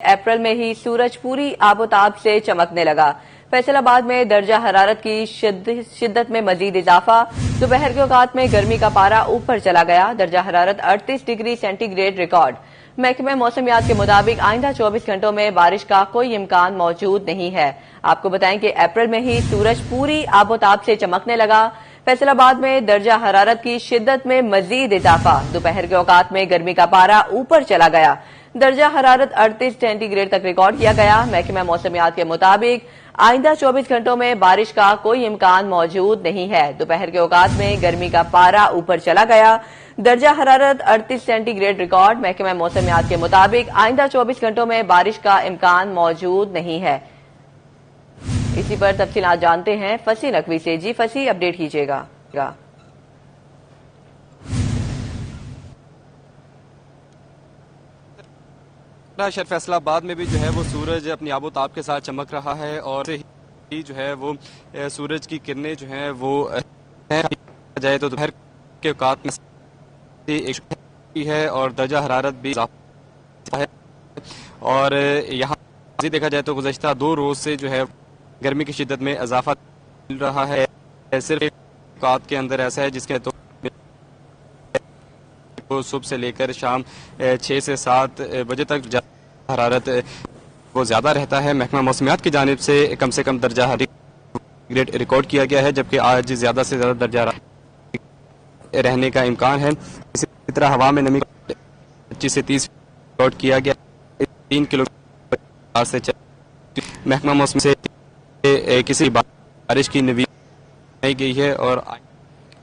अप्रैल में ही सूरज पूरी आबोताब से चमकने लगा। फैसलाबाद में दर्जा हरारत की शिद्दत में मजीद इजाफा। दोपहर के औकात में गर्मी का पारा ऊपर चला गया। दर्जा हरारत 38 डिग्री सेंटीग्रेड रिकॉर्ड। महकमे मौसमियात के मुताबिक आइंदा 24 घंटों में बारिश का कोई इम्कान मौजूद नहीं है। आपको बताएं कि अप्रैल में ही सूरज पूरी आबोताब से चमकने लगा। फैसलाबाद में दर्जा हरारत की शिद्दत में मजीद इजाफा। दोपहर के औकात में गर्मी का पारा ऊपर चला गया। दर्जा हरारत 38 सेंटीग्रेड तक रिकॉर्ड किया गया। महकमा मौसमियात के मुताबिक आइंदा 24 घंटों में बारिश का कोई इम्कान मौजूद नहीं है। दोपहर के औकात में गर्मी का पारा ऊपर चला गया। दर्जा हरारत 38 सेंटीग्रेड रिकॉर्ड। महकमा मौसमियात के मुताबिक आइंदा 24 घंटों में बारिश का इम्कान मौजूद नहीं है। इसी पर तफसीलात जानते हैं फसी नकवी से। जी फसी, अपडेट कीजिएगा। शहर फैसलाबाद में भी जो है वो सूरज अपनी आबोताब के साथ चमक रहा है और ही जो है वो सूरज की किरणें जो है वो जाए तो दोपहर के औकात में है और दर्जा हरारत भी है। और यहाँ देखा जाए तो गुज़श्ता 2 रोज से जो है गर्मी की शिद्दत में इजाफा मिल रहा है। सिर्फ औकात के अंदर ऐसा है जिसके तो सुबह से लेकर शाम 6 से 7 बजे तक हरारत वो ज्यादा रहता है। महकमा मौसमियात की जानिब से कम दर्जा हरारत रिकॉर्ड किया गया है, जबकि आज ज्यादा से ज्यादा दर्जा रहने का इम्कान है। इसी तरह हवा में नमी 25 से 30 रिकॉर्ड किया गया। 3 किलोमीटर से महकमा मौसम से किसी बारिश की नवी गई है। और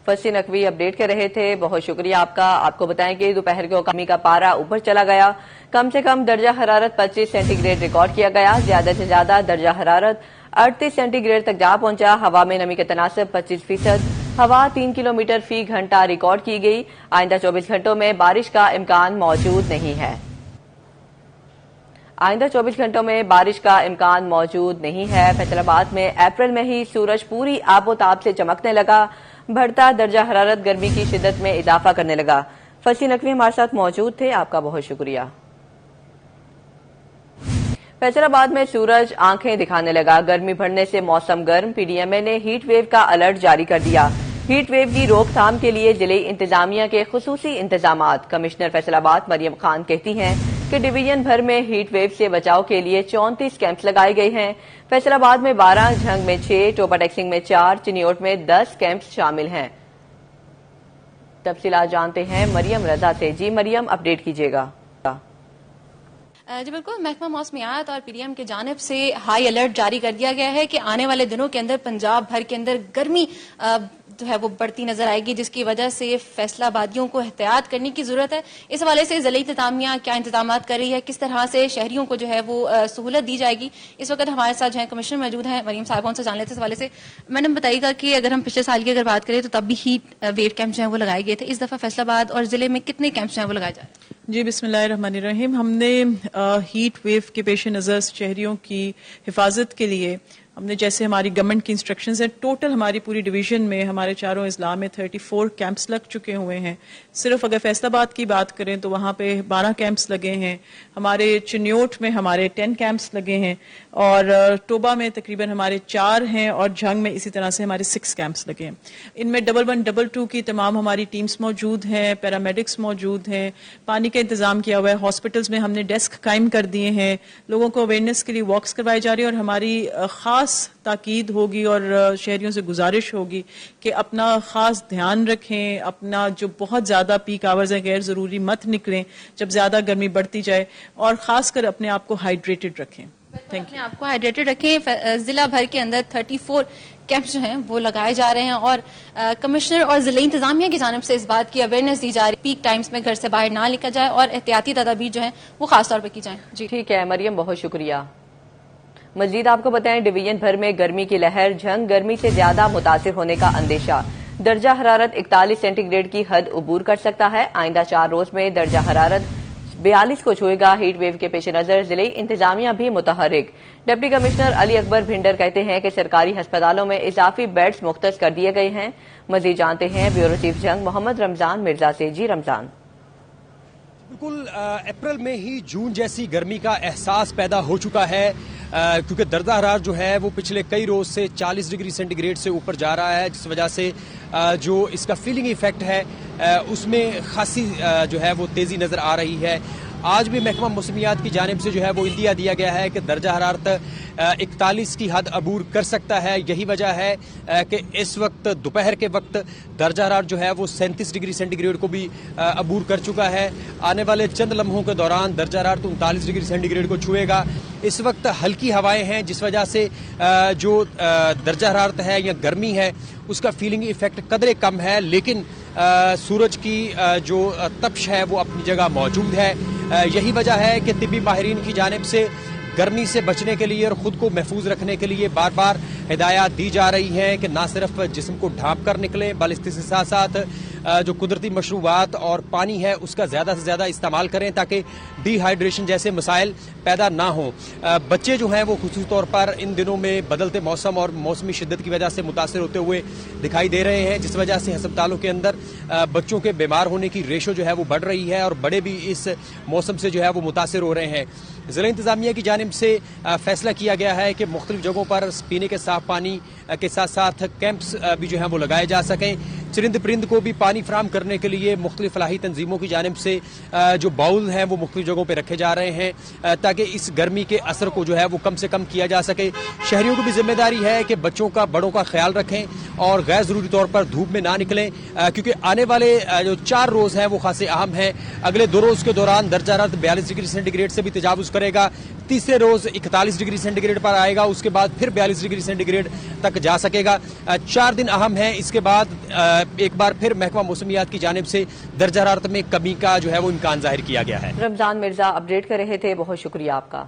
फसी नकवी अपडेट कर रहे थे, बहुत शुक्रिया आपका। आपको बताएं कि दोपहर के गर्मी का पारा ऊपर चला गया। कम से कम दर्जा हरारत 25 सेंटीग्रेड रिकॉर्ड किया गया। ज्यादा से ज्यादा दर्जा हरारत 38 सेंटीग्रेड तक जा पहुंचा। हवा में नमी के तनासब 25%। हवा 3 किलोमीटर फी घंटा रिकॉर्ड की गई। आइंदा 24 घंटों में बारिश का इम्कान मौजूद नहीं है। आइंदा 24 घंटों में बारिश का इम्कान मौजूद नहीं है। फैसलाबाद में अप्रैल में ही सूरज पूरी आबोताब से चमकने लगा। बढ़ता दर्जा हरारत गर्मी की शिद्दत में इजाफा करने लगा। फसी नकवी हमारे साथ मौजूद थे, आपका बहुत शुक्रिया। फैसलाबाद में सूरज आंखें दिखाने लगा। गर्मी बढ़ने से मौसम गर्म। पीडीएमए ने हीट वेव का अलर्ट जारी कर दिया। हीट वेव की रोकथाम के लिए जिले इंतजामिया के खुसूसी इंतजामात। कमिश्नर फैसलाबाद मरियम खान कहती हैं कि डिवीजन भर में हीट वेव से बचाव के लिए 34 कैंप्स लगाए गए हैं। फैसलाबाद में 12, झंग में 6, टोपा टेक्सिंग में 4, चिनियोट में 10 कैंप्स शामिल हैं। तफसीलात जानते हैं मरियम रजा से। जी मरियम, अपडेट कीजिएगा। जी बिल्कुल, महकमा मौसमियात और पीडीएम की जानिब से हाई अलर्ट जारी कर दिया गया है कि आने वाले दिनों के अंदर पंजाब भर के अंदर गर्मी जो है वो बढ़ती नजर आएगी, जिसकी वजह से फैसलाबादियों को एहतियात करने की जरूरत है। इस हवाले से ज़िला इंतजामिया क्या इंतजाम कर रही है, किस तरह से शहरियों को जो है वो सहूलत दी जाएगी। इस वक्त हमारे साथ जो है कमिश्नर मौजूद हैं, मरीम साहब, उनसे जान लेते हैं इस हवाले से। मैडम बताइएगा कि अगर हम पिछले साल की अगर बात करें तो तब भी हीट वेव कैंप जो है वो लगाए गए थे। इस दफा फैसलाबाद और जिले में कितने कैंप जो है वो लगाए जा रहे हैं? जी बिस्मिल्लाहिर्रहमानिर्रहीम। हमने हीट वेव के पेश नज़र शहरियों की हिफाजत के लिए हमने जैसे हमारी गवर्नमेंट की इंस्ट्रक्शंस हैं, टोटल हमारी पूरी डिवीजन में हमारे चारों अजला में 34 कैंप्स लग चुके हुए हैं। सिर्फ अगर फैसलाबाद की बात करें तो वहाँ पे 12 कैंप्स लगे हैं। हमारे चिन्योट में हमारे 10 कैंप्स लगे हैं और टोबा में तकरीबन हमारे 4 हैं और झंग में इसी तरह से हमारे 6 कैंप्स लगे हैं। इनमें 1112 की तमाम हमारी टीम्स मौजूद हैं, पैरामेडिक्स मौजूद हैं, पानी का इंतजाम किया हुआ है। हॉस्पिटल्स में हमने डेस्क कायम कर दिए हैं। लोगों को अवेयरनेस के लिए वॉक्स करवाई जा रही है और हमारी खास ताकीद होगी और शहरियों से गुजारिश होगी कि अपना खास ध्यान रखें। अपना जो बहुत ज्यादा पीक आवर्स हैं गैर जरूरी मत निकलें जब ज्यादा गर्मी बढ़ती जाए और खासकर अपने आप को हाइड्रेटेड रखें। Thank you. आपको हाइड्रेटेड रखें। जिला भर के अंदर 34 कैंप्स जो हैं वो लगाए जा रहे हैं और कमिश्नर और जिला इंतजामिया की जानिब से इस बात की अवेयरनेस दी जा रही है पीक टाइम्स में घर से बाहर ना निकला जाए और एहतियाती तदाबीर जो है वो खास तौर पर की जाए। जी ठीक है मरियम, बहुत शुक्रिया। मजीद आपको बताएं डिवीजन भर में गर्मी की लहर। झंग गर्मी से ज्यादा मुतासिर होने का अंदेशा। दर्जा हरारत 41 सेंटीग्रेड की हद उबूर कर सकता है। आइंदा 4 रोज में दर्जा हरारत 42 को छुएगा। हीट वेव के पेश नजर जिले इंतजामिया भी मुतहरिक। डिप्टी कमिश्नर अली अकबर भिंडर कहते हैं कि सरकारी अस्पतालों में इजाफी बेड्स मुख्तस कर दिए गए हैं। मजीद जानते हैं ब्यूरो चीफ जंग मोहम्मद रमजान मिर्जा से। जी रमजान। बिल्कुल अप्रैल में ही जून जैसी गर्मी का एहसास पैदा हो चुका है क्योंकि दर्जा हरारत जो है वो पिछले कई रोज से 40 डिग्री सेंटीग्रेड से ऊपर जा रहा है, जिस वजह से जो इसका फीलिंग इफेक्ट है उसमें खासी जो है वो तेजी नजर आ रही है। आज भी महकमा मौसमियात की जानिब से जो है वो इंदिया दिया गया है कि दर्जा हरारत 41 की हद अबूर कर सकता है। यही वजह है कि इस वक्त दोपहर के वक्त दर्जा हरारत जो है वो 37 डिग्री सेंटीग्रेड को भी अबूर कर चुका है। आने वाले चंद लम्हों के दौरान दर्जा हरारत 39 डिग्री सेंटीग्रेड को छुएगा। इस वक्त हल्की हवाएं हैं, जिस वजह से जो दर्जा हरारत है या गर्मी है उसका फीलिंग इफेक्ट कदरे कम है, लेकिन सूरज की जो तपश है वो अपनी जगह मौजूद है। यही वजह है कि तिब्बी माहिरीन की जानिब से गर्मी से बचने के लिए और खुद को महफूज रखने के लिए बार बार हिदायत दी जा रही हैं कि ना सिर्फ जिस्म को ढांप कर निकलें बल्कि इसके साथ साथ जो कुदरती मशरूबात और पानी है उसका ज़्यादा से ज़्यादा इस्तेमाल करें ताकि डिहाइड्रेशन जैसे मसाइल पैदा ना हो। बच्चे जो हैं वो खुसूसी तौर पर इन दिनों में बदलते मौसम और मौसमी शिद्दत की वजह से मुतासर होते हुए दिखाई दे रहे हैं, जिस वजह से अस्पतालों के अंदर बच्चों के बीमार होने की रेशो जो है वो बढ़ रही है और बड़े भी इस मौसम से जो है वो मुतासर हो रहे हैं। ज़िला इंतज़ामिया की जानिब से फैसला किया गया है कि मुख्तलिफ जगहों पर पीने के साफ पानी के साथ साथ कैंप्स भी जो है वो लगाए जा सकें। चरिंद परिंद को भी पानी फराम करने के लिए मुख्तलिफ फलाही तंजीमों की जानिब से जो बाउल हैं वो मुख्तलिफ जगहों पर रखे जा रहे हैं ताकि इस गर्मी के असर को जो है वो कम से कम किया जा सके। शहरियों की भी जिम्मेदारी है कि बच्चों का बड़ों का ख्याल रखें और गैर ज़रूरी तौर पर धूप में ना निकलें क्योंकि आने वाले जो 4 रोज़ हैं वो खासे अहम हैं। अगले 2 रोज़ के दौरान दर्जा हरारत 42 डिग्री सेंटीग्रेड से भी तजावुज़ करेगा। तीसरे रोज 41 डिग्री सेंटीग्रेड पर आएगा, उसके बाद फिर 42 डिग्री सेंटीग्रेड तक जा सकेगा। 4 दिन अहम है। इसके बाद एक बार फिर महकमा मौसमियात की जानिब से दर्जा हरारत में कमी का जो है वो इम्कान जाहिर किया गया है। रमजान मिर्जा अपडेट कर रहे थे, बहुत शुक्रिया आपका।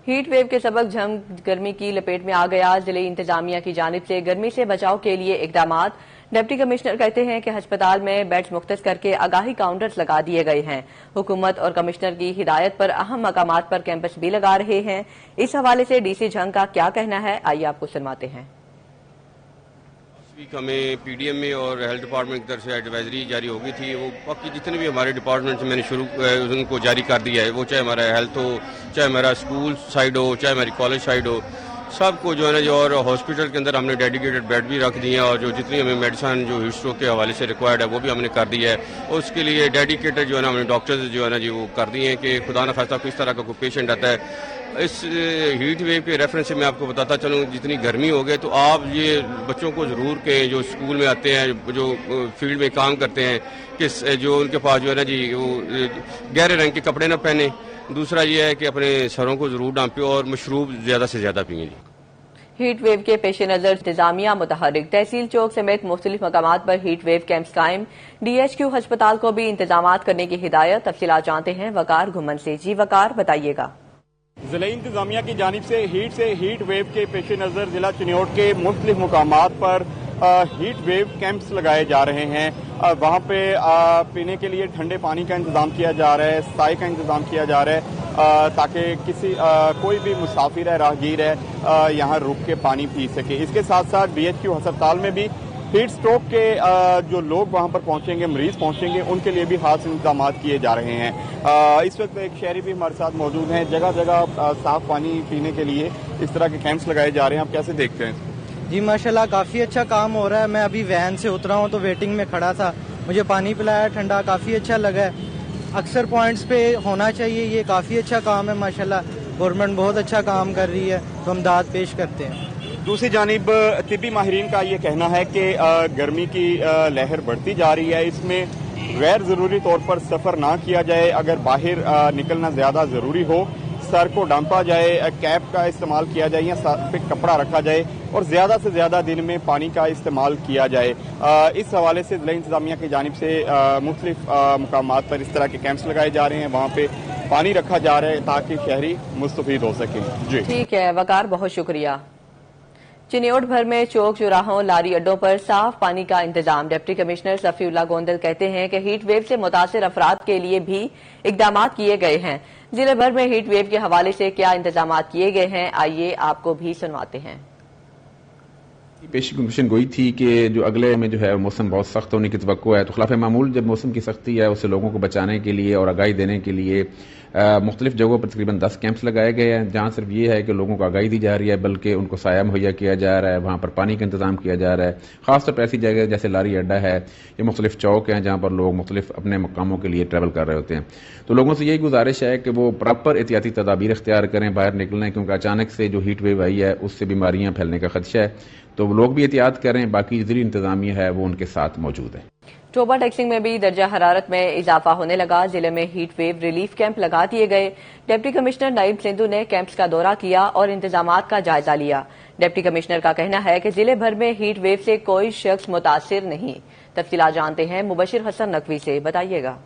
हीट वेव के सबब झम गर्मी की लपेट में आ गया। जिले इंतजामिया की जानिब से गर्मी से बचाव के लिए इकदामात। डिप्टी कमिश्नर कहते हैं कि अस्पताल में बेड्स मुख्तस करके आगाही काउंटर्स लगा दिए गए हैं। हुकूमत और कमिश्नर की हिदायत पर अहम मकामात पर कैंपस भी लगा रहे हैं। इस हवाले से डीसी झंग का क्या कहना है, आइए आपको सुनवाते हैं। हमें पीडीएम में और हेल्थ डिपार्टमेंट की तरफ से एडवाइजरी जारी हो गई थी। वो बाकी जितने भी हमारे डिपार्टमेंट से मैंने उनको जारी कर दिया है, वो चाहे हमारा हेल्थ हो, चाहे हमारा स्कूल साइड हो, चाहे हमारी कॉलेज साइड हो, सबको जो है ना जो और हॉस्पिटल के अंदर हमने डेडिकेटेड बेड भी रख दिए हैं और जो जितनी हमें मेडिसिन जो हीट स्ट्रोक के हवाले से रिक्वायर्ड है वो भी हमने कर दिया है। और उसके लिए डेडिकेटेड जो है ना हमने डॉक्टर्स जो है ना जी वो कर दिए हैं कि खुदा न खास्ता किस तरह का कोई पेशेंट आता है। इस हीट वेव के रेफरेंस से मैं आपको बताता चलूँ, जितनी गर्मी हो गई तो आप ये बच्चों को ज़रूर के जो स्कूल में आते हैं, जो फील्ड में काम करते हैं, कि जो उनके पास जो है ना जी वो गहरे रंग के कपड़े ना पहने। दूसरा ये है कि अपने सरों को ज़रूर ढांपें और मशरूब ज़्यादा से ज़्यादा पिए। हीट वेव के पेश नजर इंतजामिया मुतहरिक। तहसील चौक समेत मुख्तलिफ मकामात पर हीट वेव कैंप्स कायम। DHQ अस्पताल को भी इंतजामात करने की हिदायत। तफसीलात जानते हैं वकार घुमन से। जी वकार, बताइएगा। जिला इंतजामिया की जानिब से हीट वेव के पेश नज़र जिला चिन्योट के मुख्तलिफ मकामात पर हीट वेव कैंप्स लगाए जा रहे हैं। वहाँ पे पीने के लिए ठंडे पानी का इंतजाम किया जा रहा है, साए का इंतजाम किया जा रहा है ताकि कोई भी मुसाफिर है, राहगीर है, यहाँ रुक के पानी पी सके। इसके साथ साथ DHQ अस्पताल में भी हीट स्ट्रोक के जो लोग वहाँ पर पहुँचेंगे, मरीज पहुँचेंगे, उनके लिए भी खास इंतजाम किए जा रहे हैं। इस वक्त एक शहरी भी हमारे साथ मौजूद हैं। जगह जगह साफ पानी पीने के लिए इस तरह के कैंप्स लगाए जा रहे हैं, आप कैसे देखते हैं? जी माशाल्लाह काफ़ी अच्छा काम हो रहा है। मैं अभी वैन से उतरा हूँ तो वेटिंग में खड़ा था, मुझे पानी पिलाया ठंडा, काफ़ी अच्छा लगा है। अक्सर पॉइंट्स पे होना चाहिए, ये काफ़ी अच्छा काम है माशाल्लाह। गवर्नमेंट बहुत अच्छा काम कर रही है तो हम दाद पेश करते हैं। दूसरी जानिब तिब्बी माहिरीन का ये कहना है कि गर्मी की लहर बढ़ती जा रही है, इसमें गैर ज़रूरी तौर पर सफ़र ना किया जाए। अगर बाहर निकलना ज़्यादा ज़रूरी हो, सर को ढांपा जाए, कैप का इस्तेमाल किया जाए या सर पे कपड़ा रखा जाए और ज़्यादा से ज़्यादा दिन में पानी का इस्तेमाल किया जाए। इस हवाले से जिला इंतजामिया की जानिब से मुख्तलिफ मकामात पर इस तरह के कैंप्स लगाए जा रहे हैं, वहाँ पे पानी रखा जा रहा है ताकि शहरी मुस्तफीद हो सकें। जी ठीक है वकार, बहुत शुक्रिया। चिन्योट भर में चौक चौराहों लारी अड्डों पर साफ पानी का इंतजाम। डिप्टी कमिश्नर सफीउल्लाह गोंदल कहते हैं कि हीट वेव से मुतासिर अफराद के लिए भी इकदाम किए गए हैं। जिले भर में हीट वेव के हवाले से क्या इंतजाम किए गए हैं, आइए आपको भी सुनवाते हैं। پیشن گوئی تھی کہ جو اگلے میں جو ہے موسم بہت سخت ہونے کی توقع ہے، تو خلاف معمول جب موسم کی سختی ہے اسے لوگوں کو بچانے کے لیے اور آگاہی دینے کے لیے مختلف جگہوں پر تقریباً 10 کیمپس لگائے گئے ہیں، جہاں صرف یہ ہے کہ لوگوں کو آگاہی دی جا رہی ہے بلکہ ان کو سایہ مہیا کیا جا رہا ہے، وہاں پر پانی کا انتظام کیا جا رہا ہے، خاص طور پر ایسی جگہ جیسے لاری اڈا ہے، یہ مختلف چوک ہیں جہاں پر لوگ مختلف اپنے مقاموں کے لیے ٹریول کر رہے ہوتے ہیں۔ تو لوگوں سے یہی گزارش ہے کہ وہ پراپر احتیاطی تدابیر اختیار کریں باہر نکلنا، کیونکہ اچانک سے جو ہیٹ ویو آئی ہے اس سے بیماریاں پھیلنے کا خدشہ ہے، تو لوگ بھی احتیاط کریں، باقی ضلعی انتظامیہ ہے وہ ان کے ساتھ موجود ہے۔ ٹوبا ٹیکسنگ میں بھی درجہ حرارت میں اضافہ ہونے لگا، ضلع میں ہیٹ ویو ریلیف کیمپ لگا دیے گئے۔ ڈپٹی کمشنر نعیم سندھو نے کیمپس کا دورہ کیا اور انتظامات کا جائزہ لیا۔ ڈپٹی کمشنر کا کہنا ہے کہ ضلع بھر میں ہیٹ ویو سے کوئی شخص متاثر نہیں۔ تفصیلات جانتے ہیں مبشر حسن نقوی سے، بتائیے گا۔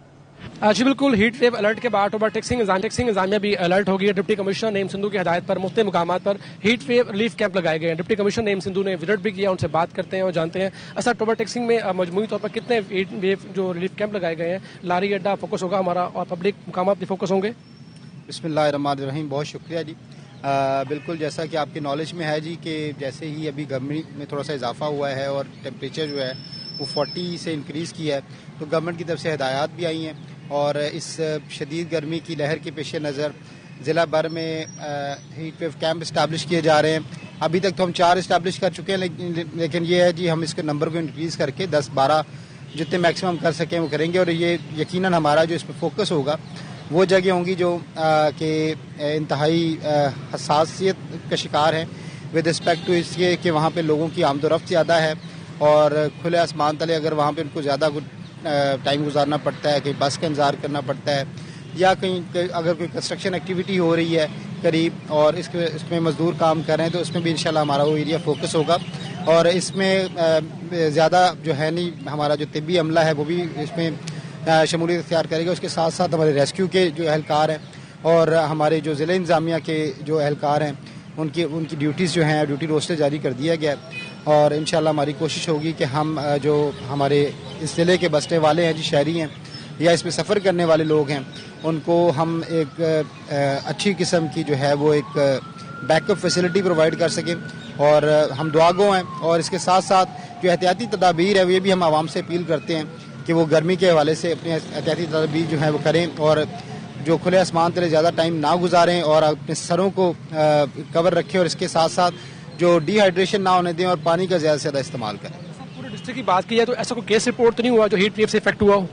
جی بالکل، ہیٹ ویو الرٹ کے بعد ٹوبا ٹیکسنگ انتظامیہ بھی الرٹ ہوگی ہے۔ ڈپٹی کمشنر نعیم سندھو کی ہدایت پر مختلف مقامات پر ہیٹ ویو ریلیف کیمپ لگائے گئے ہیں۔ ڈپٹی کمشنر نعیم سندھو نے وزٹ بھی کیا، ان سے بات کرتے ہیں اور جانتے ہیں اصل ٹوبا ٹیکسنگ میں مجموعی طور پر کتنے ہیٹ ویو جو ریلیف کیمپ لگائے گئے ہیں۔ لاری اڈا فوکس ہوگا ہمارا اور پبلک مقامات بھی فوکس ہوں گے۔ بسم اللہ الرحمن الرحیم، بہت شکریہ جی۔ بالکل جیسا کہ آپ کی نالج میں ہے جی کہ جیسے ہی ابھی گرمی میں تھوڑا سا اضافہ ہوا ہے اور ٹیمپریچر جو ہے وہ 40 سے انکریز کیا ہے، تو گورنمنٹ کی طرف سے ہدایات بھی آئی ہیں اور اس شدید گرمی کی لہر کے پیش نظر ضلع بھر میں ہیٹ ویو کیمپ اسٹیبلش کیے جا رہے ہیں۔ ابھی تک تو ہم 4 اسٹیبلش کر چکے ہیں، لیکن یہ ہے جی ہم اس کے نمبر کو انکریز کر کے 10-12 جتنے میکسیمم کر سکیں وہ کریں گے، اور یہ یقیناً ہمارا جو اس پہ فوکس ہوگا وہ جگہ ہوں گی جو کہ انتہائی حساسیت کا شکار ہیں ود رسپیکٹ ٹو اس کے کہ وہاں پہ لوگوں کی آمد و رفت زیادہ ہے اور کھلے آسمان تلے اگر وہاں پہ ان کو زیادہ ٹائم گزارنا پڑتا ہے، کہیں بس کا انتظار کرنا پڑتا ہے یا کہیں اگر کوئی کنسٹرکشن ایکٹیویٹی ہو رہی ہے قریب اور اس میں مزدور کام کر رہے ہیں، تو اس میں بھی انشاءاللہ ہمارا وہ ایریا فوکس ہوگا۔ اور اس میں زیادہ جو ہے نہیں ہمارا جو طبی عملہ ہے وہ بھی اس میں شمولیت اختیار کرے گا، اس کے ساتھ ساتھ ہمارے ریسکیو کے جو اہلکار ہیں اور ہمارے جو ضلع انتظامیہ کے جو اہلکار ہیں ان کی ڈیوٹیز جو ہیں ڈیوٹی روسٹر جاری کر دیا گیا ہے، اور انشاءاللہ ہماری کوشش ہوگی کہ ہم جو ہمارے اس ضلع کے بسنے والے ہیں، جو شہری ہیں یا اس میں سفر کرنے والے لوگ ہیں، ان کو ہم ایک اچھی قسم کی جو ہے وہ ایک بیک اپ فیسلٹی پرووائڈ کر سکیں، اور ہم دعا گو ہیں۔ اور اس کے ساتھ ساتھ جو احتیاطی تدابیر ہے یہ بھی ہم عوام سے اپیل کرتے ہیں کہ وہ گرمی کے حوالے سے اپنے احتیاطی تدابیر جو ہیں وہ کریں اور جو کھلے آسمان تلے زیادہ ٹائم نہ گزاریں اور اپنے سروں کو کور رکھیں، اور اس کے ساتھ ساتھ جو ڈی ہائیڈریشن نہ ہونے دیں اور پانی کا زیادہ سے زیادہ استعمال کریں۔ پورے ڈسٹرکٹ کی بات کی جائے تو ایسا کوئی کیس رپورٹ تو نہیں ہوا جو ہیٹ ویو سے افیکٹ ہوا ہو؟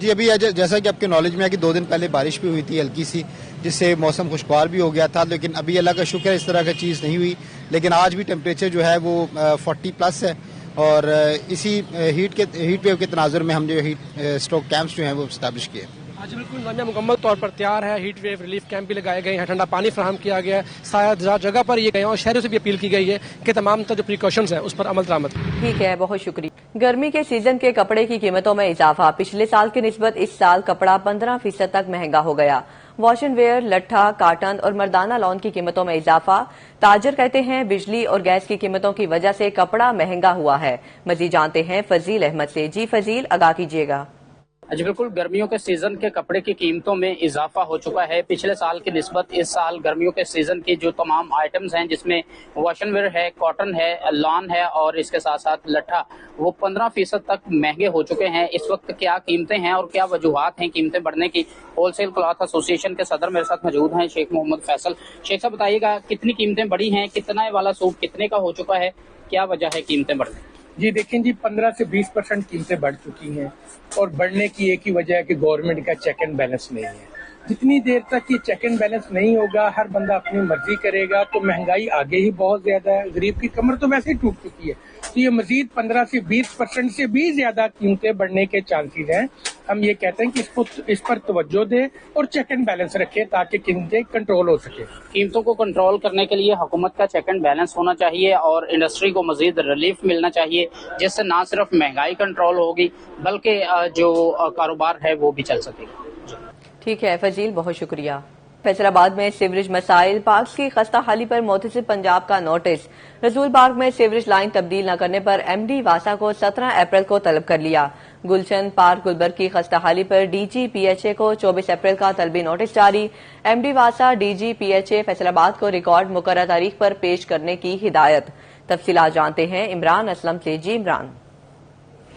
جی ابھی جیسا کہ آپ کے نالج میں ہے کہ 2 دن پہلے بارش بھی ہوئی تھی ہلکی سی، جس سے موسم خوشگوار بھی ہو گیا تھا، لیکن ابھی اللہ کا شکر ہے اس طرح کا چیز نہیں ہوئی۔ لیکن آج بھی ٹیمپریچر جو ہے وہ 40+ ہے، اور اسی ہیٹ ویو کے تناظر میں ہم جو ہیٹ اسٹروک کیمپس جو ہیں وہ اسٹیبلش کیے۔ آج بالکل انتظامیہ مکمل طور پر تیار ہے، ہیٹ ویو ریلیف کیمپ بھی لگائے گئے ہیں، ٹھنڈا پانی فراہم کیا گیا ہے، سایہ جگہ پر یہ گئے ہیں، اور شہریوں سے بھی اپیل کی گئی ہے کہ تمام جو پریکاشنز ہیں اس پر عمل درآمد۔ ٹھیک ہے، بہت شکریہ۔ گرمی کے سیزن کے کپڑے کی قیمتوں میں اضافہ، پچھلے سال کی نسبت اس سال کپڑا 15% تک مہنگا ہو گیا۔ واشن ویئر، لٹھا، کاٹن اور مردانہ لون کی قیمتوں میں اضافہ۔ تاجر کہتے ہیں بجلی اور گیس کی قیمتوں کی وجہ سے کپڑا مہنگا ہوا ہے۔ مزید جانتے ہیں فضیل احمد سے۔ جی فضیل، آگاہ کیجیے گا۔ جی بالکل، گرمیوں کے سیزن کے کپڑے کی قیمتوں میں اضافہ ہو چکا ہے۔ پچھلے سال کی نسبت اس سال گرمیوں کے سیزن کی جو تمام آئٹمز ہیں، جس میں واشن ویئر ہے، کاٹن ہے، لان ہے اور اس کے ساتھ ساتھ لٹھا، وہ 15% تک مہنگے ہو چکے ہیں۔ اس وقت کیا قیمتیں ہیں اور کیا وجوہات ہیں قیمتیں بڑھنے کی؟ ہول سیل کلاتھ ایسوسی ایشن کے صدر میرے ساتھ موجود ہیں، شیخ محمد فیصل۔ شیخ صاحب بتائیے گا کتنی قیمتیں بڑھی ہیں، کتنا والا سوٹ کتنے کا ہو چکا ہے، کیا وجہ ہے قیمتیں بڑھنے؟ جی دیکھیں جی، 15 سے 20% قیمتیں بڑھ چکی ہیں، اور بڑھنے کی ایک ہی وجہ ہے کہ گورنمنٹ کا چیک اینڈ بیلنس نہیں ہے۔ جتنی دیر تک یہ چیک اینڈ بیلنس نہیں ہوگا، ہر بندہ اپنی مرضی کرے گا، تو مہنگائی آگے ہی بہت زیادہ ہے، غریب کی کمر تو ویسے ہی ٹوٹ چکی ہے، تو یہ مزید 15 سے 20% سے بھی زیادہ قیمتیں بڑھنے کے چانسز ہیں۔ ہم یہ کہتے ہیں کہ اس پر توجہ دیں اور چیک اینڈ بیلنس رکھیں تاکہ قیمتیں کنٹرول ہو سکے۔ قیمتوں کو کنٹرول کرنے کے لیے حکومت کا چیک اینڈ بیلنس ہونا چاہیے اور انڈسٹری کو مزید ریلیف ملنا چاہیے، جس سے نہ صرف مہنگائی کنٹرول ہوگی بلکہ جو کاروبار ہے وہ بھی چل سکے گا۔ ٹھیک ہے فضیل، بہت شکریہ۔ فیصل آباد میں سیوریج مسائل، پارکس کی خستہ حالی پر محتسب پنجاب کا نوٹس۔ رسول پارک میں سیوریج لائن تبدیل نہ کرنے پر ایم ڈی واسا کو 17 اپریل کو طلب کر لیا۔ گلشن پارک گلبرگ کی خستہ حالی پر ڈی جی پی ایچ اے کو 24 اپریل کا طلبی نوٹس جاری۔ ایم ڈی واسا D G P H A Faisalabad کو ریکارڈ مقررہ تاریخ پر پیش کرنے کی ہدایت۔ तफसीलात जानते हैं इमरान असलम से। जी इमरान।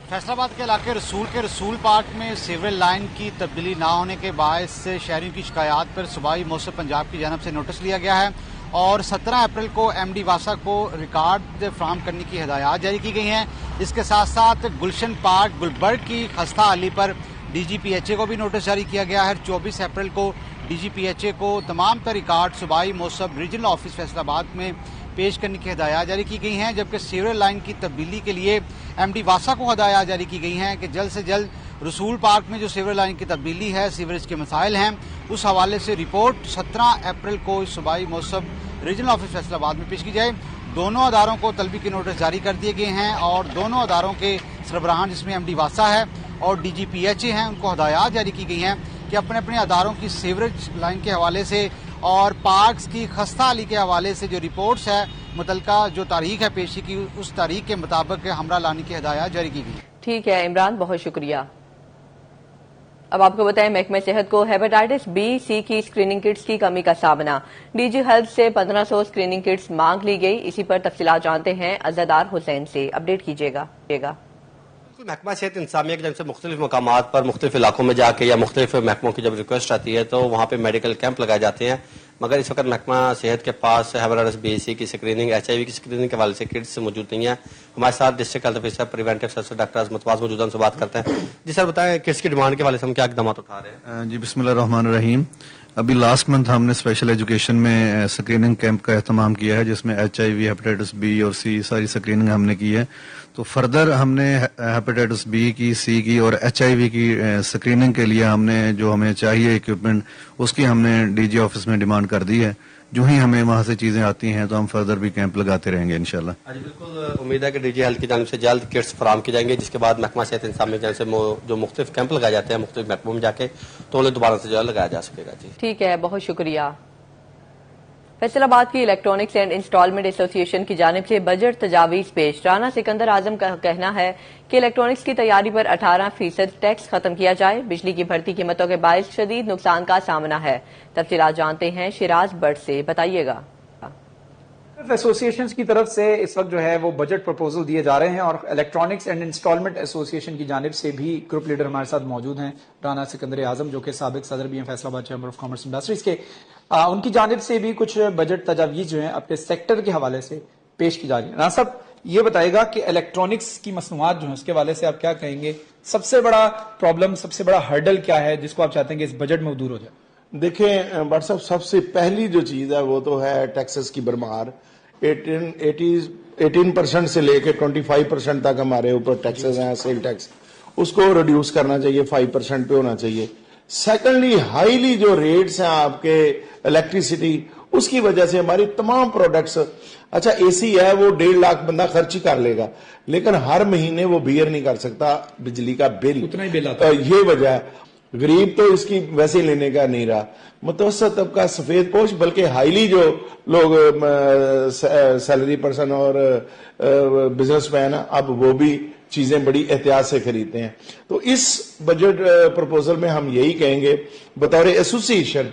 फैसलाबाद के इलाके रसूल पार्क में सीवरेज लाइन की तब्दीली न होने के बायस से शहरियों की शिकायत पर सूबाई मौसम पंजाब की जानब से नोटिस लिया गया है और 17 अप्रैल को MD वासा को रिकॉर्ड फराहम करने की हिदायत जारी की गई हैं। इसके साथ साथ गुलशन पार्क गुलबर्ग की खस्ता हाली पर DGPHA को भी नोटिस जारी किया गया है। 24 अप्रैल को DGPHA को तमाम तर रिकॉर्ड सूबाई मौसम रीजनल ऑफिस फैसलाबाद में पेश करने की हिदायत जारी की गई हैं, जबकि सीवरेज लाइन की तब्दीली के लिए MD वासा को हिदायत जारी की गई हैं कि जल्द से जल्द रसूल पार्क में जो सीवरेज लाइन की तब्दीली है, सीवरेज के मसाइल हैं, उस हवाले से रिपोर्ट 17 अप्रैल को सूबाई मौसम रीजनल ऑफिस फैसलाबाद में पेश की जाए। दोनों अदारों को तलबी के नोटिस जारी कर दिए गए हैं और दोनों अदारों के सरबराहान जिसमें MD वासा है और DGPHA हैं, उनको हिदायत जारी की गई हैं कि अपने अपने अदारों की सीवरेज लाइन के हवाले से और पार्क्स की खस्ता हाली के हवाले से जो रिपोर्ट्स है मुतलका जो तारीख है पेशी की, उस तारीख के मुताबिक हमरा लाने की हिदायत जारी की गई। ठीक है इमरान, बहुत शुक्रिया। अब आपको बताएं महकमे सेहत को हेपेटाइटिस B-C की स्क्रीनिंग किट्स की कमी का सामना। DG हेल्थ से 1500 स्क्रीनिंग किट्स मांग ली गई। इसी पर तफसीलात जानते हैं अज़दार हुसैन से। अपडेट कीजिएगा। महकमा सेहत इंतजामिया की जब से मुख्तलिफ मकामात पर मुख्तलिफ इलाकों में जाके या मुख्तलिफ महकमों की जब रिक्वेस्ट आती है तो वहाँ पे मेडिकल कैंप लगाए जाते हैं, मगर इस वक्त महकमा सेहत के पास हेपेटाइटिस B-C की स्क्रीनिंग, HIV की स्क्रीनिंग के हवाले से किट्स मौजूद नहीं है। हमारे साथ district health officer preventive service doctor Azmat वास मौजूद, उनसे बात करते हैं। जी सर बताएं किट्स की डिमांड के हवाले से हम क्या इक़दाम उठा रहे हैं? जी बिस्मिल्लाहिर्रहमानिर्रहीम। अभी लास्ट मंथ हमने स्पेशल एजुकेशन में स्क्रीनिंग कैंप का एहतमाम किया है जिसमें HIV, हेपेटाइटिस B और C सारी स्क्रीनिंग हमने की है। तो फर्दर हमने हेपेटाइटिस B की, C की और HIV की स्क्रीनिंग के लिए हमने जो हमें चाहिए इक्विपमेंट उसकी हमने DG ऑफिस में डिमांड कर दी है। जो ही हमें वहाँ से चीजें आती हैं तो हम फर्दर भी कैंप लगाते रहेंगे इंशाल्लाह। जी बिल्कुल, उम्मीद है कि DG हेल्थ की जानिब से जल्द किट्स फराहम की जाएंगे, जिसके बाद महकमा सेहत इंतजामिया की जानिब से जो मुख्तलिफ कैंप लगाए जाते हैं मुख्तलिफ महकमों में जाके तो उन्हें दोबारा से जो है लगाया जा सकेगा। जी ठीक है, बहुत शुक्रिया। फैसलाबाद की इलेक्ट्रॉनिक्स एंड इंस्टॉलमेंट एसोसिएशन की जानिब से बजट तजावीज पेश। राना सिकंदर आजम का कहना है कि इलेक्ट्रॉनिक्स की तैयारी पर 18% टैक्स खत्म किया जाए। बिजली की बढ़ती कीमतों के बायस शदीद नुकसान का सामना है। तफसीलात जानते हैं शिराज बट से। बताइएगा। एसोसिएशन की तरफ से इस वक्त जो है वो बजट प्रपोजल दिए जा रहे हैं और इलेक्ट्रॉनिक्स एंड इंस्टॉलमेंट एसोसिएशन की जानिब से भी ग्रुप लीडर हमारे साथ मौजूद हैं, राना सिकंदर आजम जो कि साबिक सदर भी हैं Faisalabad chamber of commerce industries के। उनकी जानिब से भी कुछ बजट तजावीज जो है अपने सेक्टर के हवाले से पेश की जा रही है। राना साहब ये बताएगा कि इलेक्ट्रॉनिक्स की मसनूआत जो है उसके हवाले से आप क्या कहेंगे? सबसे बड़ा प्रॉब्लम, सबसे बड़ा हर्डल क्या है जिसको आप चाहते हैं कि इस बजट में दूर हो जाए? देखें बट साहब, सबसे पहली जो चीज है वो तो है टैक्सेस की भरमार। 18% से लेके 25% तक हमारे ऊपर टैक्सेस हैं, सेल टैक्स, उसको रिड्यूस करना चाहिए, 5% पे होना चाहिए। सेकेंडली हाईली जो रेट्स हैं आपके इलेक्ट्रिसिटी, उसकी वजह से हमारी तमाम प्रोडक्ट्स, अच्छा एसी है वो 1.5 लाख बंदा खर्च ही कर लेगा लेकिन हर महीने वो बियर नहीं कर सकता बिजली का बिल, उतना ही बिल आता है। ये वजह है। गरीब तो इसकी वैसे लेने का नहीं रहा, मुतवसत तबका, सफेद पोश, बल्कि हाईली जो लोग सैलरी पर्सन और बिजनेसमैन अब वो भी चीजें बड़ी एहतियात से खरीदते हैं। तो इस बजट प्रपोजल में हम यही कहेंगे बतौर एसोसिएशन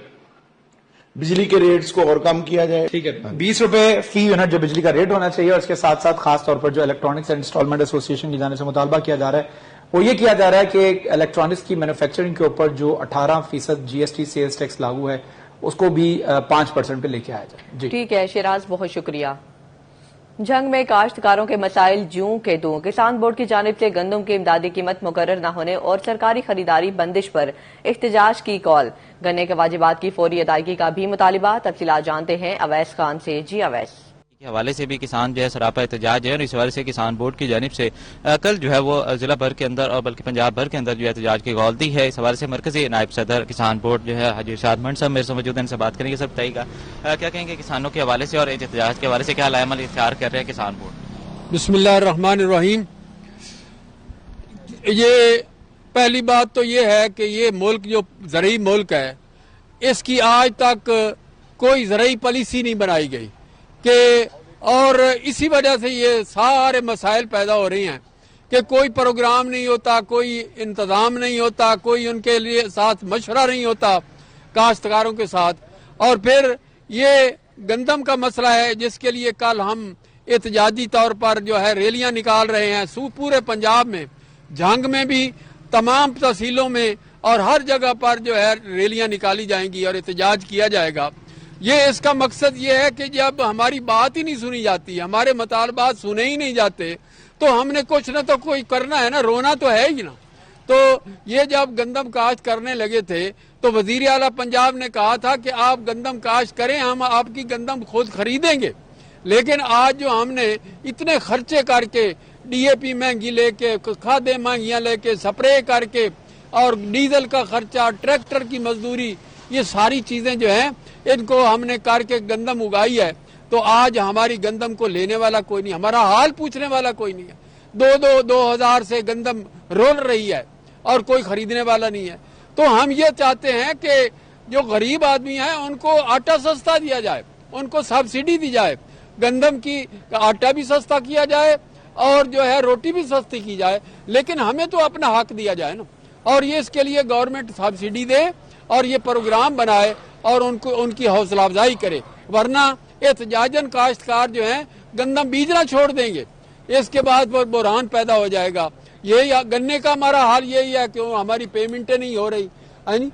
बिजली के रेट्स को और कम किया जाए। ठीक है, 20 रुपए फी यूनिट जो बिजली का रेट होना चाहिए और इसके साथ साथ खास तौर पर जो इलेक्ट्रॉनिक्स एंड इंस्टॉलमेंट एसोसिएशन की जाने से मुतालबा किया जा रहा है वो ये किया जा रहा है कि इलेक्ट्रॉनिक्स की मैन्युफैक्चरिंग के ऊपर जो 18% GST सेल्स टैक्स लागू है उसको भी 5% पे लेके आया जाए। ठीक है शिराज, बहुत शुक्रिया। जंग में काश्तकारों के मसाइल जूं के तूं। किसान बोर्ड की जानिब से गंदम की इमदादी कीमत मुकर्रर न होने और सरकारी खरीदारी बंदिश पर एहतजाज की कॉल। गन्ने के वाजिबात की फौरी अदायगी का भी मुतालिबा। तफसीलात जानते हैं अवैस खान से। जी अवैस। के हवाले से भी किसान जो है सरापा एहतजाज है और इस हवाले से किसान बोर्ड की जानिब से कल जो है वो जिला भर के अंदर और बल्कि पंजाब भर के अंदर जो है एहतजाज की कॉल दी है। इस हवाले से मरकजी नायब सदर किसान बोर्ड जो है हाजी इरशाद मंड साहब मेरे से मौजूद हैं, इनसे बात करेंगे। सर बताइएगा क्या कहेंगे किसानों के हवाले से और एहतजाज के हवाले से क्या लामल इख्तियार कर रहे हैं किसान बोर्ड? बिस्मिल्लाहिर्रहमानिर्रहीम। ये पहली बात तो ये है कि ये मुल्क जो ज़रई मुल्क है इसकी आज तक कोई ज़रई पॉलिसी नहीं बनाई गई कि, और इसी वजह से ये सारे मसाइल पैदा हो रही हैं कि कोई प्रोग्राम नहीं होता, कोई इंतजाम नहीं होता, कोई उनके लिए साथ मशवरा नहीं होता काश्तकारों के साथ। और फिर ये गंदम का मसला है जिसके लिए कल हम एहतजाजी तौर पर जो है रैलियां निकाल रहे हैं पूरे पंजाब में, जंग में भी तमाम तहसीलों में और हर जगह पर जो है रैलियां निकाली जाएंगी और एहतजाज किया जाएगा। ये इसका मकसद ये है कि जब हमारी बात ही नहीं सुनी जाती, हमारे मुतालबात सुने ही नहीं जाते, तो हमने कुछ न तो कोई करना है ना, रोना तो है ही ना। तो ये जब गंदम काश्त करने लगे थे तो वजीर आला पंजाब ने कहा था कि आप गंदम काश्त करें, हम आपकी गंदम खुद खरीदेंगे। लेकिन आज जो हमने इतने खर्चे करके DAP महंगी लेके, खादें महंगियां लेके, स्प्रे करके और डीजल का खर्चा, ट्रैक्टर की मजदूरी, ये सारी चीजें जो हैं इनको हमने करके गंदम उगाई है, तो आज हमारी गंदम को लेने वाला कोई नहीं, हमारा हाल पूछने वाला कोई नहीं है। 2,000 से गंदम रोल रही है और कोई खरीदने वाला नहीं है। तो हम ये चाहते हैं कि जो गरीब आदमी हैं उनको आटा सस्ता दिया जाए, उनको सब्सिडी दी जाए, गंदम की आटा भी सस्ता किया जाए और जो है रोटी भी सस्ती की जाए, लेकिन हमें तो अपना हक दिया जाए ना। और ये इसके लिए गवर्नमेंट सब्सिडी दे और ये प्रोग्राम बनाए और उनको उनकी हौसला अफजाई करे, वरना एहतजाजन काश्तकार जो है गंदम बीजना छोड़ देंगे, इसके बाद वो बुरहान पैदा हो जाएगा। ये गन्ने का हमारा हाल यही है कि हमारी पेमेंटें नहीं हो रही है।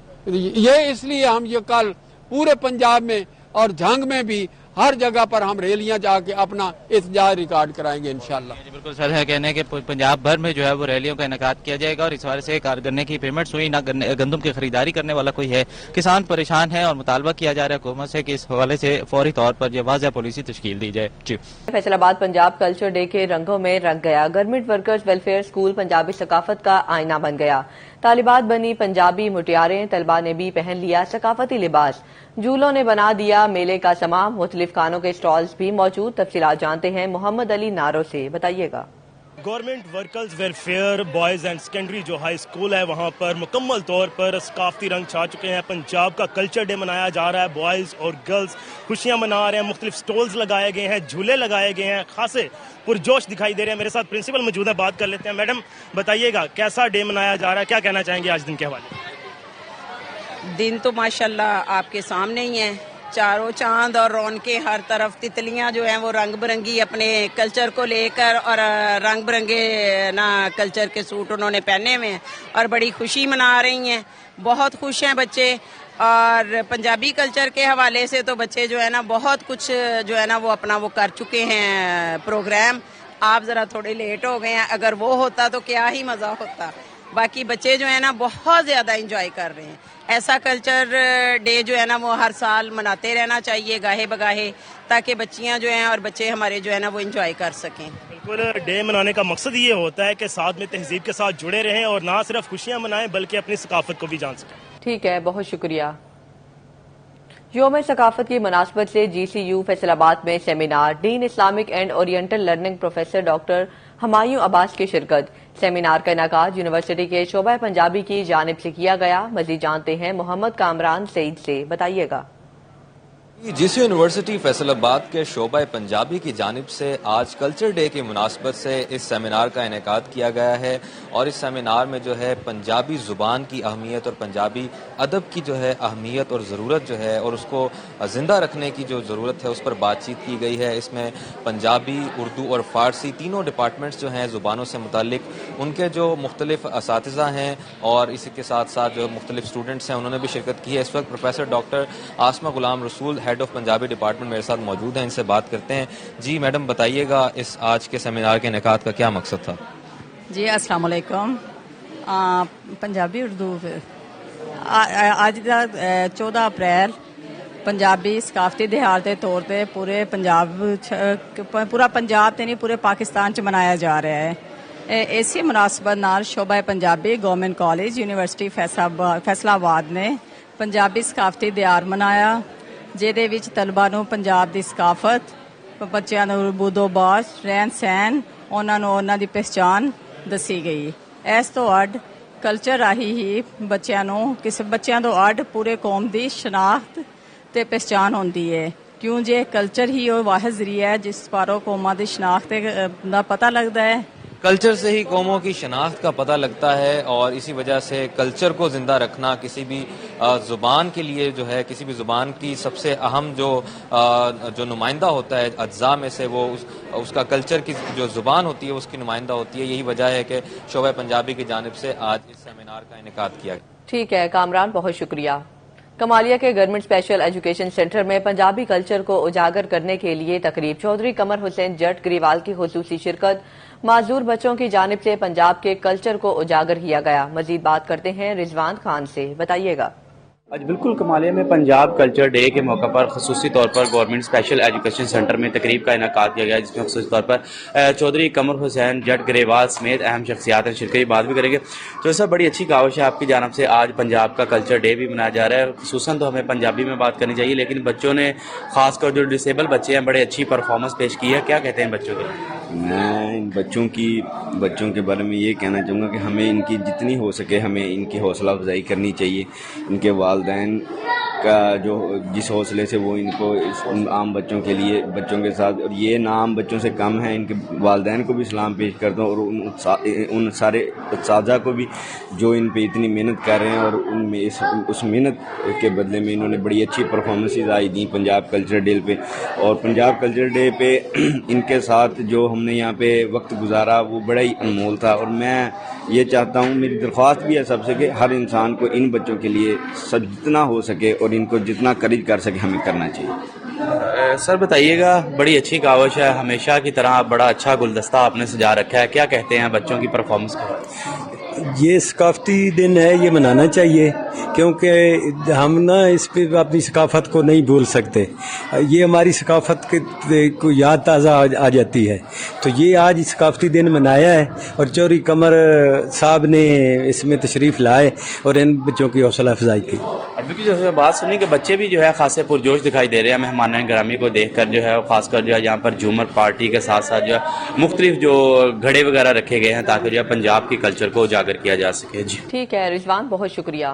ये इसलिए हम ये कल पूरे पंजाब में और जंग में भी हर जगह पर हम रैलियां जाके अपना एहतजाज रिकॉर्ड कराएंगे इंशाल्लाह। बिल्कुल सर है कहने के पंजाब भर में जो है वो रैलियों का इनेकाद किया जाएगा और इस हवाले से गन्ने की पेमेंट हुई ना, गंदम की खरीदारी करने वाला कोई है, किसान परेशान है और मुतालबा किया जा रहा है हुकूमत से कि इस हवाले से फौरी तौर पर ये वाज़ेह पॉलिसी तश्कील दी जाए। जी फैसलाबाद पंजाब कल्चर डे के रंगों में रंग गया। Government workers welfare school Punjabi सकाफत का आईना बन गया। तालिबात बनी पंजाबी मुटियारें, तलबा ने भी पहन लिया सकाफती लिबास। झूलों ने बना दिया मेले का समा। मुख्तलिफ खानों के स्टॉल्स भी मौजूद। तफसीलात जानते हैं मोहम्मद अली नारो से, बताइएगा। Government workers welfare boys and secondary जो हाई स्कूल है वहाँ पर मुकम्मल तौर पर सकाफती रंग छा चुके हैं। पंजाब का कल्चर डे मनाया जा रहा है। बॉयज़ और गर्ल्स खुशियाँ मना रहे हैं। मुख्तलिफ स्टॉल्स लगाए गए हैं, झूले लगाए गए हैं, खासे पुरजोश दिखाई दे रहे हैं। मेरे साथ प्रिंसिपल मौजूद है, बात कर लेते हैं। मैडम बताइएगा कैसा डे मनाया जा रहा है, क्या कहना चाहेंगे आज दिन के हवाले? दिन तो माशाल्लाह आपके सामने ही है, चारों चांद और रौनकें, हर तरफ तितलियां जो हैं वो रंग बिरंगी अपने कल्चर को लेकर और रंग बिरंगे ना कल्चर के सूट उन्होंने पहने हुए हैं और बड़ी खुशी मना रही हैं। बहुत खुश हैं बच्चे और पंजाबी कल्चर के हवाले से तो बच्चे जो है ना बहुत कुछ जो है ना वो अपना वो कर चुके हैं प्रोग्राम। आप जरा थोड़े लेट हो गए हैं, अगर वो होता तो क्या ही मजा होता। बाकी बच्चे जो है ना बहुत ज्यादा एंजॉय कर रहे हैं। ऐसा कल्चर डे जो है ना वो हर साल मनाते रहना चाहिए गाहे बगाहे, ताकि बच्चियां जो हैं और बच्चे हमारे जो है ना वो एंजॉय कर सकें। बिल्कुल, डे मनाने का मकसद ये होता है कि साथ में तहजीब के साथ जुड़े रहें और ना सिर्फ खुशियां मनाएं बल्कि अपनी सकाफत को भी जान सकें। ठीक है, बहुत शुक्रिया। यौम सकाफत की मुनासबत से GCU फैसलाबाद में seminar. Dean Islamic and oriental learning professor doctor Humayun Abbas की शिरकत। सेमिनार का इनेकाद यूनिवर्सिटी के शोबा पंजाबी की जानिब से किया गया। मजीद जानते हैं मोहम्मद कामरान सईद से, बताइएगा। GCU यूनिवर्सिटी फैसलाबाद के शोबा पंजाबी की जानिब से आज कल्चर डे की मुनासबत से इस सेमिनार का इनेकाद किया गया है और इस सेमिनार में जो है पंजाबी ज़ुबान की अहमियत और पंजाबी अदब की जो है अहमियत और ज़रूरत जो है और उसको ज़िंदा रखने की जो ज़रूरत है उस पर बातचीत की गई है। इसमें पंजाबी, उर्दू और फ़ारसी तीनों डिपार्टमेंट्स जो हैं ज़ुबानों से मुतालिक उनके जो मुख्तलिफ असातिज़ा हैं और इसी के साथ साथ जो मुख्तलिफ स्टूडेंट्स हैं उन्होंने भी शिरकत की है। इस वक्त professor doctor Asma Ghulam Rasool head of Punjabi department मेरे साथ मौजूद हैं, इनसे बात करते हैं। जी मैडम बताइएगा इस आज के सेमिनार के इनेकाद का क्या मकसद था? जी अस्सलाम वालेकुम। पंजाबी उर्दू ਅੱਜ ਦਾ 14 ਅਪ੍ਰੈਲ ਪੰਜਾਬੀ ਸਕਾਫਤੀ ਦਿਹਾੜ ਦੇ ਤੌਰ ਤੇ ਪੂਰੇ ਪੂਰਾ ਪੰਜਾਬ ਤੇ ਨਹੀਂ ਪੂਰੇ ਪਾਕਿਸਤਾਨ ਚ ਮਨਾਇਆ ਜਾ ਰਿਹਾ ਹੈ। ਇਸੇ ਮੁਨਾਸਬਤ ਨਾਲ ਸ਼ੋਭਾ Punjabi government college university Faisalabad ਨੇ ਪੰਜਾਬੀ ਸਕਾਫਤੀ ਦਿਹਾੜ ਮਨਾਇਆ, ਜਿਹਦੇ ਵਿੱਚ ਤਲਬਾ ਨੂੰ ਪੰਜਾਬ ਦੀ ਸਕਾਫਤ, ਬੱਚਿਆਂ ਨੂੰ ਬੋਦੋਬਾਸ਼, ਰਹਿਣ ਸਹਿਣ, ਉਹਨਾਂ ਨੂੰ ਉਹਨਾਂ ਦੀ ਪਹਿਚਾਣ ਦੱਸੀ ਗਈ। ਇਸ ਤੋਂ ਅੱਡ ਕਲਚਰ ਰਾਹੀਂ ਹੀ ਬੱਚਿਆਂ ਨੂੰ ਬੱਚਿਆਂ ਤੋਂ ਅੱਡ ਪੂਰੇ ਕੌਮ ਦੀ ਸ਼ਨਾਖਤ ਤੇ ਪਹਿਚਾਣ ਹੁੰਦੀ ਹੈ, ਕਿਉਂ ਜੇ ਕਲਚਰ ਹੀ ਉਹ ਵਾਹਿਦ ਜ਼ਰੀਆ ਹੈ ਜਿਸ ਪਾਰੋਂ ਕੌਮਾਂ ਦੀ ਸ਼ਨਾਖਤ ਦਾ ਪਤਾ ਲੱਗਦਾ ਹੈ। کلچر سے ہی قوموں کی شناخت کا پتہ لگتا ہے اور اسی وجہ سے کلچر کو زندہ رکھنا کسی بھی زبان کے لیے جو ہے، کسی بھی زبان کی سب سے اہم جو نمائندہ ہوتا ہے اجزاء میں سے، وہ اس کا کلچر کی جو زبان ہوتی ہے اس کی نمائندہ ہوتی ہے. یہی وجہ ہے کہ شعبہ پنجابی کی جانب سے آج اس سیمینار کا انعقاد کیا گیا. ٹھیک ہے کامران، بہت شکریہ. کمالیہ کے گورنمنٹ اسپیشل ایجوکیشن سینٹر میں پنجابی کلچر کو اجاگر کرنے کے لیے تقریب. چودھری قمر حسین جٹ گریوال کی خصوصی شرکت. معذور بچوں کی جانب سے پنجاب کے کلچر کو اجاگر کیا گیا. مزید بات کرتے ہیں رضوان خان سے، بتائیے گا. آج بالکل کمالیہ میں پنجاب کلچر ڈے کے موقع پر خصوصی طور پر گورنمنٹ اسپیشل ایجوکیشن سینٹر میں تقریب کا انعقاد کیا گیا، جس میں خصوصی طور پر چودھری قمر حسین جٹ گریوال سمیت اہم شخصیات نے شرکت. بات بھی کریں گے تو ایسا بڑی اچھی کاوش ہے آپ کی جانب سے، آج پنجاب کا کلچر ڈے بھی منایا جا رہا ہے. خصوصاً تو ہمیں پنجابی میں بات کرنی چاہیے، لیکن بچوں نے خاص کر جو ڈسیبل بچے ہیں بڑے اچھی پرفارمنس پیش کی ہے. کیا کہتے ہیں بچوں کے؟ میں ان بچوں کے بارے میں یہ کہنا چاہوں گا کہ ہمیں ان کی جتنی ہو سکے ہمیں ان کی حوصلہ افزائی کرنی چاہیے. ان کے والدین کا جس حوصلے سے وہ ان کو عام بچوں کے ساتھ، اور یہ نہ عام بچوں سے کم ہے، ان کے والدین کو بھی سلام پیش کرتا ہوں، اور ان سارے اساتذہ کو بھی جو ان پہ اتنی محنت کر رہے ہیں، اور ان میں اس محنت کے بدلے میں انہوں نے بڑی اچھی پرفارمنسز آئی دیں پنجاب کلچر ڈے پہ. اور پنجاب کلچر ڈے پہ ان کے ساتھ جو ہم نے یہاں پہ وقت گزارا وہ بڑا ہی انمول تھا. اور میں یہ چاہتا ہوں، میری درخواست بھی ہے سب سے، کہ ہر انسان کو ان بچوں کے لیے جتنا ہو سکے اور ان کو جتنا کریج کر سکے ہمیں کرنا چاہیے. سر بتائیے گا، بڑی اچھی کاوش ہے، ہمیشہ کی طرح بڑا اچھا گلدستہ آپ نے سجا رکھا ہے. کیا کہتے ہیں بچوں کی پرفارمنس کا؟ یہ ثقافتی دن ہے، یہ منانا چاہیے، کیونکہ ہم نا اس پہ اپنی ثقافت کو نہیں بھول سکتے. یہ ہماری ثقافت کو یاد تازہ آ جاتی ہے. تو یہ آج ثقافتی دن منایا ہے اور چودھری قمر صاحب نے اس میں تشریف لائے اور ان بچوں کی حوصلہ افزائی کی. بالکل جیسے بات سنی کہ بچے بھی جو ہے خاصے پرجوش دکھائی دے رہے ہیں مہمان گرامی کو دیکھ کر، جو ہے خاص کر جو ہے یہاں پر جھومر پارٹی کے ساتھ ساتھ جو ہے مختلف جو گھڑے وغیرہ رکھے گئے ہیں تاکہ جو ہے پنجاب کی کلچر کو اجاگر کیا جا سکے. جی ٹھیک ہے رضوان، بہت شکریہ.